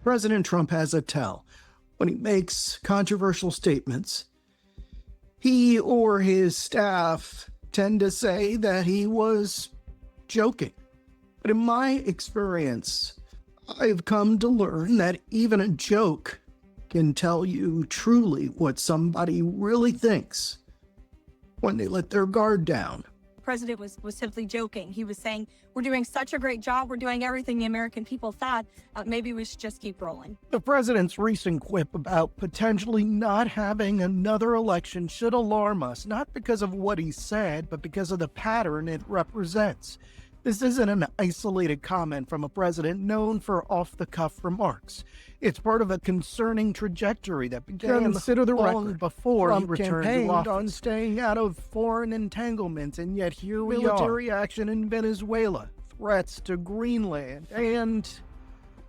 President Trump has a tell. When he makes controversial statements, he or his staff tend to say that he was joking. But in my experience, I've come to learn that even a joke can tell you truly what somebody really thinks when they let their guard down. The president was simply joking. He was saying, we're doing such a great job. We're doing everything the American people thought. Maybe we should just keep rolling. The president's recent quip about potentially not having another election should alarm us, not because of what he said, but because of the pattern it represents. This isn't an isolated comment from a president known for off-the-cuff remarks. It's part of a concerning trajectory that began long before Trump he campaigned on staying out of foreign entanglements, and yet here we are. Military action in Venezuela, threats to Greenland, and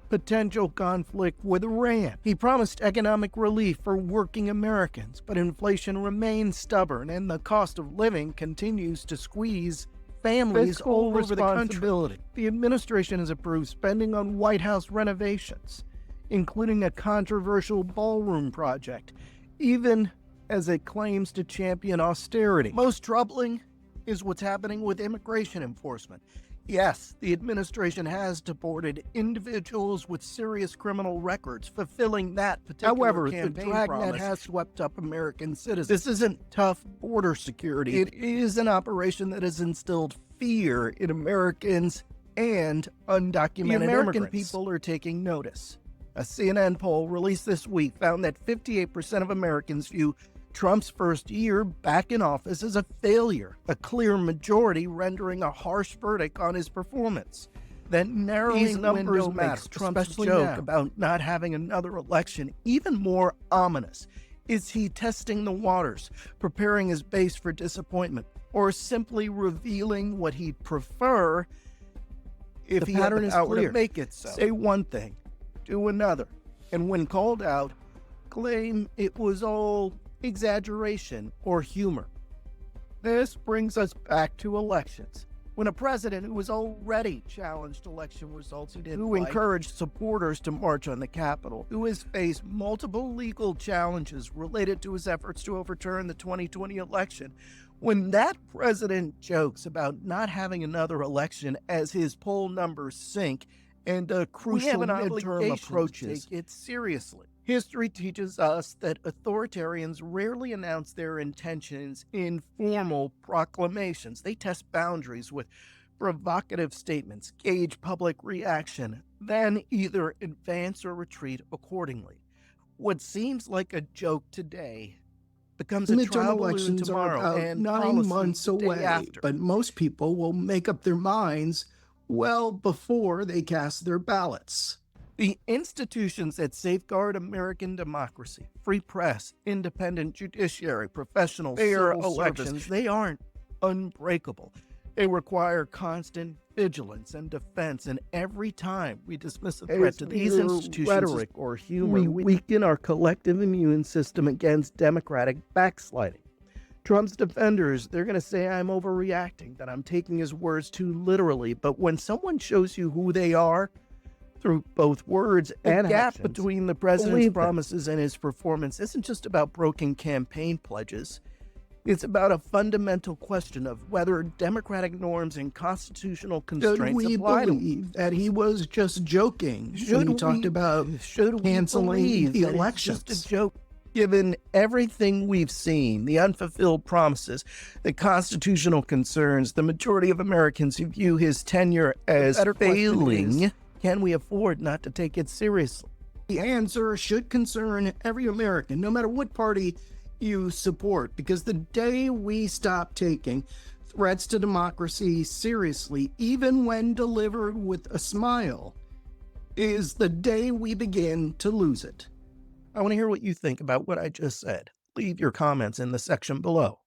potential conflict with Iran. He promised economic relief for working Americans, but inflation remains stubborn, and the cost of living continues to squeeze families all over the country. The administration has approved spending on White House renovations, including a controversial ballroom project, even as it claims to champion austerity. Most troubling is what's happening with immigration enforcement. Yes, the administration has deported individuals with serious criminal records, fulfilling that particular campaign promise. Has swept up American citizens. This isn't tough border security. It is an operation that has instilled fear in Americans and undocumented American people are taking notice. A CNN poll released this week found that 58% of Americans view Trump's first year back in office as a failure, a clear majority rendering a harsh verdict on his performance. That narrowing numbers makes Trump's joke about not having another election even more ominous. Is he testing the waters, preparing his base for disappointment, or simply revealing what he'd prefer if he had the power to make it so? Say one thing, do another, and when called out, claim it was all exaggeration or humor. This brings us back to elections. When a president who was already challenged election results who encouraged supporters to march on the Capitol, who has faced multiple legal challenges related to his efforts to overturn the 2020 election, when that president jokes about not having another election as his poll numbers sink and a crucial midterm approaches, take it seriously. History teaches us that authoritarians rarely announce their intentions in formal proclamations. They test boundaries with provocative statements, gauge public reaction, then either advance or retreat accordingly. What seems like a joke today becomes a trial balloon tomorrow, and 9 months away. But most people will make up their minds well before they cast their ballots. The institutions that safeguard American democracy, free press, independent judiciary, professional, fair elections, they aren't unbreakable. They require constant vigilance and defense, and every time we dismiss a threat to these institutions, rhetoric or humor, we weaken our collective immune system against democratic backsliding. Trump's defenders, they're going to say I'm overreacting, that I'm taking his words too literally, but when someone shows you who they are, through both words and actions, the gap between the president's promises and his performance isn't just about broken campaign pledges. It's about a fundamental question of whether democratic norms and constitutional constraints apply to him. Should we believe that he was just joking when he talked about canceling the elections? Just a joke. Given everything we've seen, the unfulfilled promises, the constitutional concerns, the majority of Americans who view his tenure as failing, can we afford not to take it seriously? The answer should concern every American, no matter what party you support, because the day we stop taking threats to democracy seriously, even when delivered with a smile, is the day we begin to lose it. I want to hear what you think about what I just said. Leave your comments in the section below.